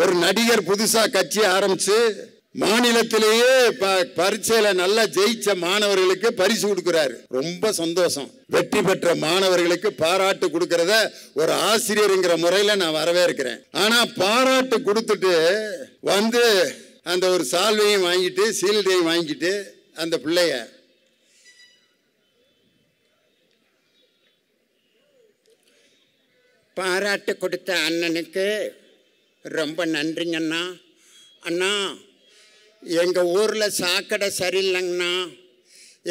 ஒரு நடிகர் புதுசா கட்சி ஆரம்பிச்சு மாநிலத்திலேயே பரீட்சையில நல்லா ஜெயிச்ச மாணவர்களுக்கு பரிசு கொடுக்கிறாரு. ரொம்ப சந்தோஷம். வெற்றி பெற்ற மாணவர்களுக்கு பாராட்டு கொடுக்கறத ஒரு ஆசிரியருங்கிற முறையில நான் வரவேற்கிறேன். ஆனா பாராட்டு கொடுத்துட்டு வந்து அந்த ஒரு சால்வையும் வாங்கிட்டு சீல்டையும் வாங்கிட்டு அந்த பிள்ளைய பாராட்டு கொடுத்த அண்ணனுக்கு ரொம்ப நன்றிங்கண்ணா. அண்ணா, எங்கள் ஊரில் சாக்கடை சரியில்லைங்கண்ணா.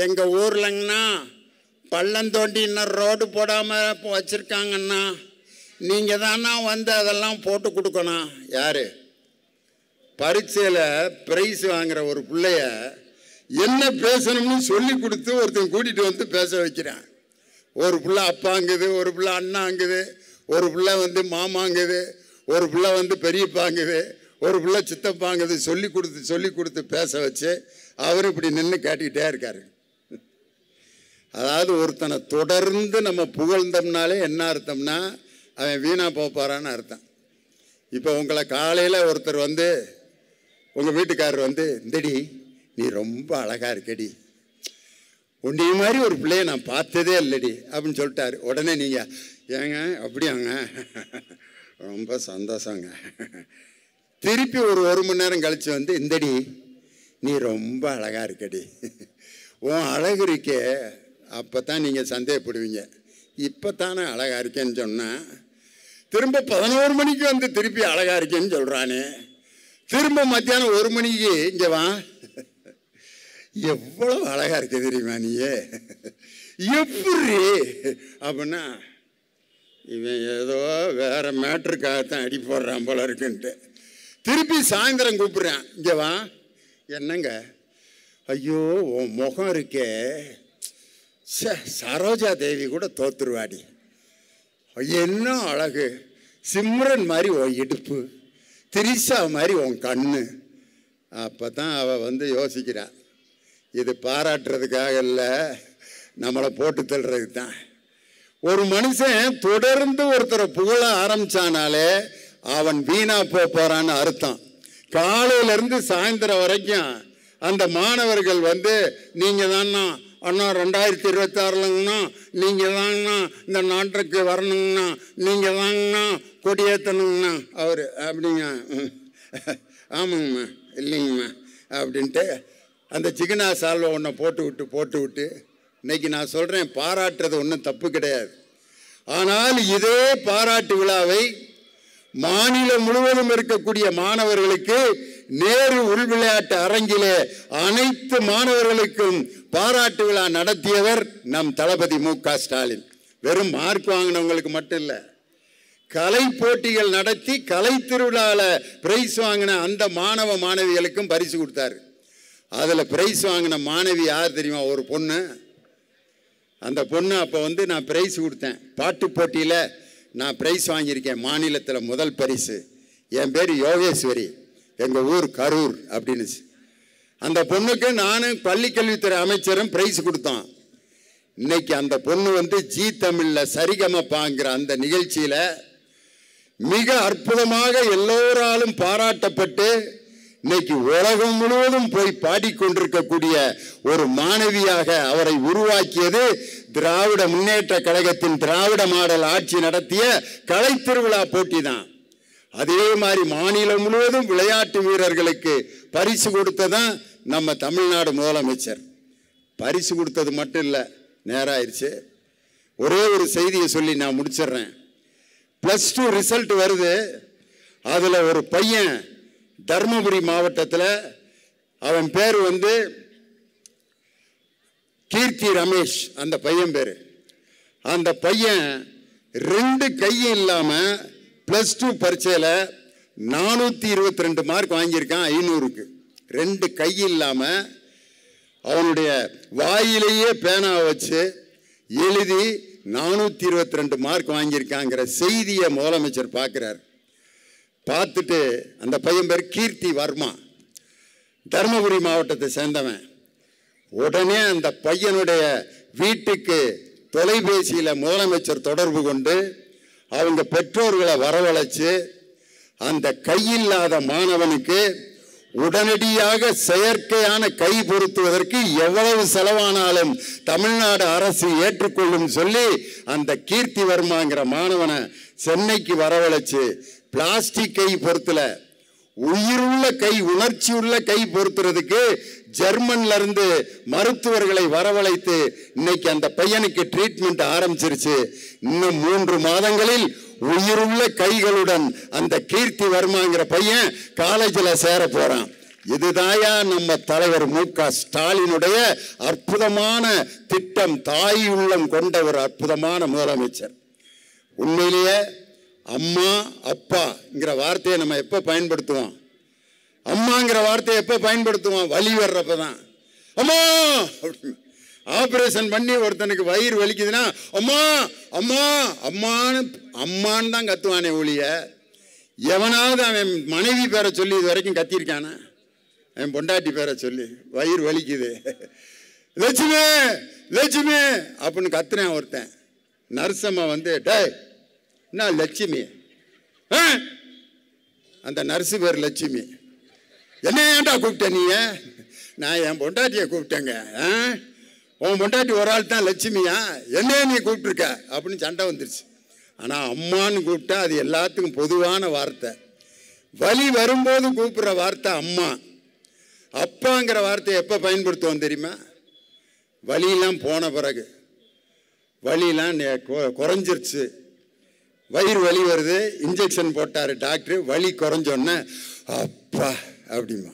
எங்கள் ஊர்லங்கண்ணா பள்ளம் தோண்டி இன்னும் ரோடு போடாமல் வச்சுருக்காங்கண்ணா. நீங்கள் தானா வந்து அதெல்லாம் போட்டு கொடுக்கணும். யார்? பரீட்சையில் ப்ரைஸ் வாங்குற ஒரு பிள்ளைய என்ன பேசணும்னு சொல்லி கொடுத்து ஒருத்தன் கூட்டிகிட்டு வந்து பேச வைக்கிறான். ஒரு பிள்ளை அப்பாங்குது, ஒரு பிள்ளை அண்ணாங்குது, ஒரு பிள்ளை வந்து மாமாங்குது, ஒரு பிள்ளை வந்து பெரியப்பாங்குது, ஒரு பிள்ளை சித்தப்பாங்குது. சொல்லி கொடுத்து பேச வச்சு அவர் இப்படி நின்று கேட்டுக்கிட்டே இருக்காரு. அதாவது ஒருத்தனை தொடர்ந்து நம்ம புகழ்ந்தோம்னாலே என்ன அர்த்தம்னா அவன் வீணாக போப்பாரான்னு அர்த்தம். இப்போ உங்களை காலையில் ஒருத்தர் வந்து உங்கள் வீட்டுக்காரர் வந்து இந்தடி நீ ரொம்ப அழகாக இருக்கடி, உன்னைய மாதிரி ஒரு பிள்ளைய நான் பார்த்ததே இல்லடி அப்படின்னு சொல்லிட்டாரு. உடனே நீங்கள் ஏங்க அப்படியாங்க ரொம்ப சந்தோஷங்க. திருப்பி ஒரு மணி நேரம் கழித்து வந்து இந்தடி நீ ரொம்ப அழகாக இருக்கடி, உன் அழகு இருக்கே அப்போ தான் நீங்கள் சந்தேகப்படுவீங்க. இப்போ தானே அழகாக இருக்கேன்னு சொன்னால் திரும்ப 11 மணிக்கு வந்து திருப்பி அழகாக இருக்கேன்னு சொல்கிறானே. திரும்ப மத்தியானம் 1 மணிக்கு இங்கே வா, எவ்வளோ அழகாக இருக்க தெரியுமா நீயே, எப்படி அப்படின்னா இவன் ஏதோ வேற மேட்ருக்காகத்தான் அடி போடுறான் போல இருக்குன்ட்டு திருப்பி சாயந்தரம் கூப்பிட்றான். இங்கே வா, என்னங்க ஐயோ உன் முகம் இருக்கே, சரோஜா தேவி கூட தோத்துருவாடி, என்ன அழகு, சிம்ரன் மாதிரி உன் இடுப்பு, திரிஷா மாதிரி உன் கண்ணு. அப்போ தான் அவள் வந்து யோசிக்கிறாள், இது பாராட்டுறதுக்காக இல்லை, நம்மளை போட்டு தள்ளுறதுக்கு தான். ஒரு மனுஷன் தொடர்ந்து ஒருத்தரை புகழ ஆரம்பிச்சானாலே அவன் வீணா போறான்னு அர்த்தம். காலையிலேருந்து சாயந்தரம் வரைக்கும் அந்த மாணவர்கள் வந்து நீங்கள் தானா அண்ணா 2026லங்கண்ணா, நீங்கள் தாங்கண்ணா இந்த நாட்டுக்கு வரணுங்கண்ணா, நீங்கள் தாங்கண்ணா கொடியேற்றணுங்கண்ணா அவர் அப்படிங்க, ஆமாங்கம்மா இல்லைங்கம்மா அப்படின்ட்டு அந்த சிக்கனா சால்வை ஒன்றை போட்டு விட்டு இன்னைக்கு நான் சொல்கிறேன், பாராட்டுறது ஒன்றும் தப்பு கிடையாது. ஆனால் இதே பாராட்டு விழாவை மாநிலம் முழுவதும் இருக்கக்கூடிய மாணவர்களுக்கு நேரு உள் விளையாட்டு அரங்கிலே அனைத்து மாணவர்களுக்கும் பாராட்டு விழா நடத்தியவர் நம் தளபதி மு.க. ஸ்டாலின். வெறும் மார்க் வாங்கினவங்களுக்கு மட்டும் இல்லை, கலை போட்டிகள் நடத்தி கலை திருவிழாவில் பிரைஸ் வாங்கின அந்த மாணவ மாணவிகளுக்கும் பரிசு கொடுத்தாரு. அதில் பிரைஸ் வாங்கின மாணவி யார் தெரியுமா? ஒரு பொண்ணு. அந்த பொண்ணு அப்போ வந்து நான் பிரைஸ் கொடுத்தேன், பாட்டு போட்டியில் நான் பிரைஸ் வாங்கியிருக்கேன், மாநிலத்தில் முதல் பரிசு. என் பேர் யோகேஸ்வரி, எங்கள் ஊர் கரூர் அப்படின்னுச்சு. அந்த பொண்ணுக்கு நானும் பள்ளிக்கல்வித்துறை அமைச்சரும் பிரைஸ் கொடுத்தோம். இன்னைக்கு அந்த பொண்ணு வந்து ஜி தமிழில் சரிகமப்பாங்கிற அந்த நிகழ்ச்சியில் மிக அற்புதமாக எல்லோராலும் பாராட்டப்பட்டு இன்னைக்கு உலகம் முழுவதும் போய் பாடிக்கொண்டிருக்கக்கூடிய ஒரு மாணவியாக அவரை உருவாக்கியது திராவிட முன்னேற்ற கழகத்தின் திராவிட மாடல் ஆட்சி நடத்திய கலை திருவிழா போட்டி தான். அதே மாதிரி மாநிலம் முழுவதும் விளையாட்டு வீரர்களுக்கு பரிசு கொடுத்ததான் நம்ம தமிழ்நாடு முதலமைச்சர். பரிசு கொடுத்தது மட்டும் இல்லை, நேரம் ஆயிடுச்சு. ஒரே ஒரு செய்தியை சொல்லி நான் முடிச்சிடுறேன். +2 ரிசல்ட் வருது. அதில் ஒரு பையன் தர்மபுரி மாவட்டத்தில், அவன் பேர் வந்து கீர்த்தி ரமேஷ், அந்த பையன் பேர். அந்த பையன் 2 கையும் இல்லாமல் +2 பரீட்சையில் 422 மார்க் வாங்கியிருக்கான் 500க்கு. 2 கை இல்லாமல் அவனுடைய வாயிலேயே பேனாவை வச்சு எழுதி 422 மார்க் வாங்கியிருக்காங்கிற செய்தியை முதலமைச்சர் பார்க்குறார். பார்த்துட்டு அந்த பையன் பேர் கீர்த்தி வர்மா, தர்மபுரி மாவட்டத்தை சேர்ந்தவன். உடனே அந்த பையனுடைய வீட்டுக்கு தொலைபேசியில் முதலமைச்சர் தொடர்பு கொண்டு அவங்க பெற்றோர்களை வரவழைச்சு அந்த கையில்லாத மாணவனுக்கு உடனடியாக செயற்கையான கை பொருத்துவதற்கு எவ்வளவு செலவானாலும் தமிழ்நாடு அரசு ஏற்றுக்கொள்ளும் சொல்லி அந்த கீர்த்திவர்மாங்கிற மாணவனை சென்னைக்கு வரவழைச்சு பிளாஸ்டிக் கை பொருத்தல, உயிருள்ள கை, உணர்ச்சி உள்ள கை பொருத்துறதுக்கு ஜெர்மன்ல இருந்து மருத்துவர்களை வரவழைத்து இன்னைக்கு அந்த பையனுக்கு ட்ரீட்மெண்ட் ஆரம்பிச்சிருச்சு. இன்னும் 3 மாதங்களில் உயிருள்ள கைகளுடன் அந்த கீர்த்திவர்மாங்கிற பையன் காலேஜில் சேர போறான். இதுதாயா நம்ம தலைவர் மு.க. ஸ்டாலினுடைய அற்புதமான திட்டம். தாய் உள்ளம் கொண்ட ஒரு அற்புதமான முதலமைச்சர். உண்மையிலேயே அம்மா அப்பாங்கிற வார்த்தையை நம்ம எப்போ பயன்படுத்துவோம்? அம்மாங்கிற வார்த்தையை எப்போ பயன்படுத்துவோம்? வலி வர்றப்பதான் அம்மா. ஆப்ரேஷன் பண்ணி ஒருத்தனுக்கு வயிறு வலிக்குதுன்னா அம்மா அம்மா அம்மான்னு அம்மான்னு தான் கத்துவானே ஒழிய, எவனாவது அவன் மனைவி பேரை சொல்லி இது வரைக்கும் கத்திருக்கானா? அவன் பொண்டாட்டி பேரை சொல்லி வயிறு வலிக்குது லட்சுமி லட்சுமி அப்படின்னு கத்துறேன் ஒருத்தன். நர்சம்மா வந்து டே என்ன லட்சுமி, அந்த நர்ஸு பேர் லட்சுமி. என்ன ஏன்டா கூப்பிட்ட நீ? நான் என் பொண்டாட்டியை கூப்பிட்டேங்க. உன் பொண்டாட்டி ஒரு ஆள் தான் லட்சுமியா, என்னையே நீ கூப்பிட்டுருக்க அப்படின்னு சண்டை வந்துருச்சு. ஆனால் அம்மான்னு கூப்பிட்டா அது எல்லாத்துக்கும் பொதுவான வார்த்தை. வலி வரும்போது கூப்பிட்ற வார்த்தை அம்மா. அப்பாங்கிற வார்த்தையை எப்போ பயன்படுத்துவோம் தெரியுமா? வலியெல்லாம் போன பிறகு, வலியெல்லாம் குறைஞ்சிருச்சு, வயிறு வலி வருது, இன்ஜெக்ஷன் போட்டார் டாக்டர், வலி குறைஞ்சோன்னே அப்பா அப்படிமா.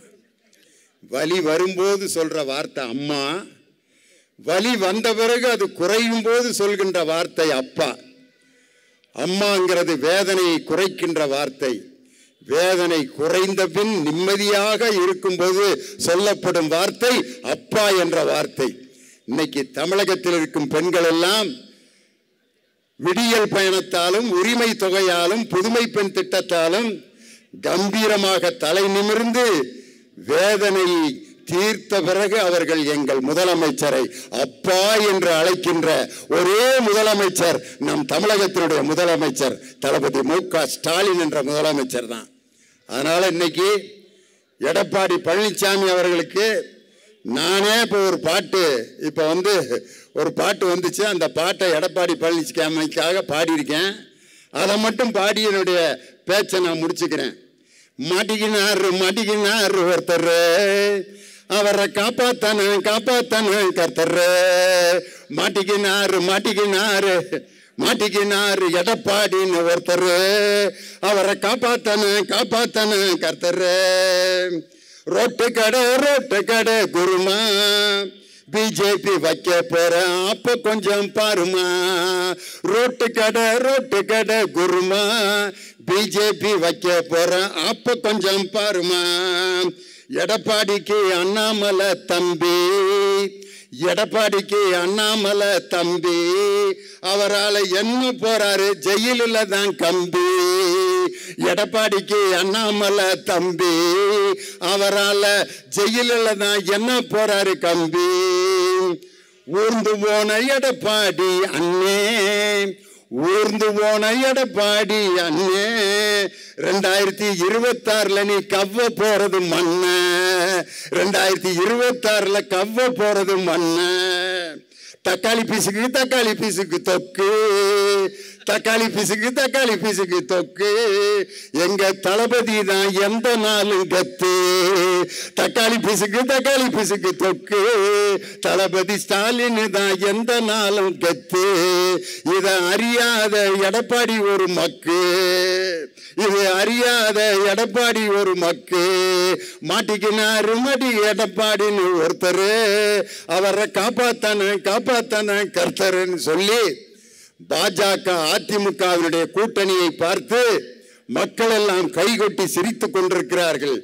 வலி வரும்போது சொல்கிற வார்த்தை அம்மா, வலி வந்த பிறகு அது குறையும் போது சொல்கின்ற வார்த்தை அப்பா. அம்மாங்கிறது வேதனையை குறைக்கின்ற வார்த்தை. வேதனை குறைந்த பின் நிம்மதியாக இருக்கும்போது சொல்லப்படும் வார்த்தை அப்பா என்ற வார்த்தை. இன்னைக்கு தமிழகத்தில் இருக்கும் பெண்கள் எல்லாம் விடியல் பயணத்தாலும் உரிமை தொகையாலும் புதுமை பெண் திட்டத்தாலும் கம்பீரமாக தலை நிமிர்ந்து வேதனை தீர்த்த பிறகு அவர்கள் எங்கள் முதலமைச்சரை அப்பா என்று அழைக்கின்ற ஒரே முதலமைச்சர் நம் தமிழகத்தினுடைய முதலமைச்சர் தளபதி மு.க. ஸ்டாலின் என்ற முதலமைச்சர் தான். அதனால இன்னைக்கு எடப்பாடி பழனிசாமி அவர்களுக்கு நானே இப்போ ஒரு பாட்டு வந்துச்சு. அந்த பாட்டை எடப்பாடி பழனிசாமிக்காக பாடியிருக்கேன். அதை மட்டும் பாடி என்னுடைய பேச்சை நான் முடிச்சுக்கிறேன். மாட்டிக்கினார் ஒருத்தர், அவரை காப்பாத்தான கர்த்தர். மாட்டிக்கினார் எடப்பாடின்னு ஒருத்தர், அவரை காப்பாத்தான கர்த்தர். ரோட்டு கடை குருமா, பிஜேபி வைக்க போற அப்ப கொஞ்சம் பாருமா. ரோட்டு கடை குருமா, பிஜேபி வைக்க போற அப்ப கொஞ்சம் பாருமா. எடப்பாடிக்கு அண்ணாமலை தம்பி, அவரால் என்ன போறாரு? ஜெயிலில் தான் கம்பி. எடப்பாடிக்கு அண்ணாமலை தம்பி, அவரால் ஜெயிலில் தான் என்ன போறாரு கம்பி. ஊர்ந்து போன எடப்பாடி அண்ணே, 2026 நீ கவ்வ போறது மண்ண, 2026 கவ்வ போறது மண்ண. தக்காளி பீசுக்கு தொக்கு, எங்க தளபதி தான் எந்த நாளும் கத்து. தக்காளி பீசுக்கு தொக்கு, தளபதி ஸ்டாலின் தான் எந்த நாளும் கத்து. இதை அறியாத எடப்பாடி ஒரு மக்கு, மாட்டிக்கினாரு எடப்பாடின்னு ஒருத்தர், அவரை காப்பாத்தான கர்த்தர்ன்னு சொல்லி பாஜக அதிமுகவினுடைய கூட்டணியை பார்த்து மக்கள் எல்லாம் கைகொட்டி சிரித்துக் கொண்டிருக்கிறார்கள்.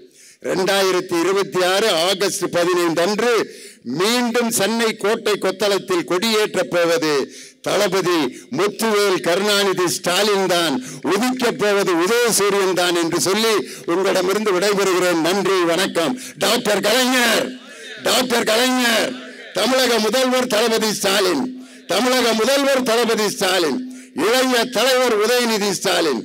2026 ஆகஸ்ட் 15 அன்று மீண்டும் சென்னை கோட்டை கொத்தளத்தில் கொடியேற்றப் போவது தளபதி முத்துவேல் கருணாநிதி ஸ்டாலின் தான், உதிக்கப் போவது உதயசூரியன் தான் என்று சொல்லி உங்களிடமிருந்து விடைபெறுகிறேன். நன்றி, வணக்கம். டாக்டர் கலைஞர், தமிழக முதல்வர் தளபதி ஸ்டாலின், இளைய தலைவர் உதயநிதி ஸ்டாலின்.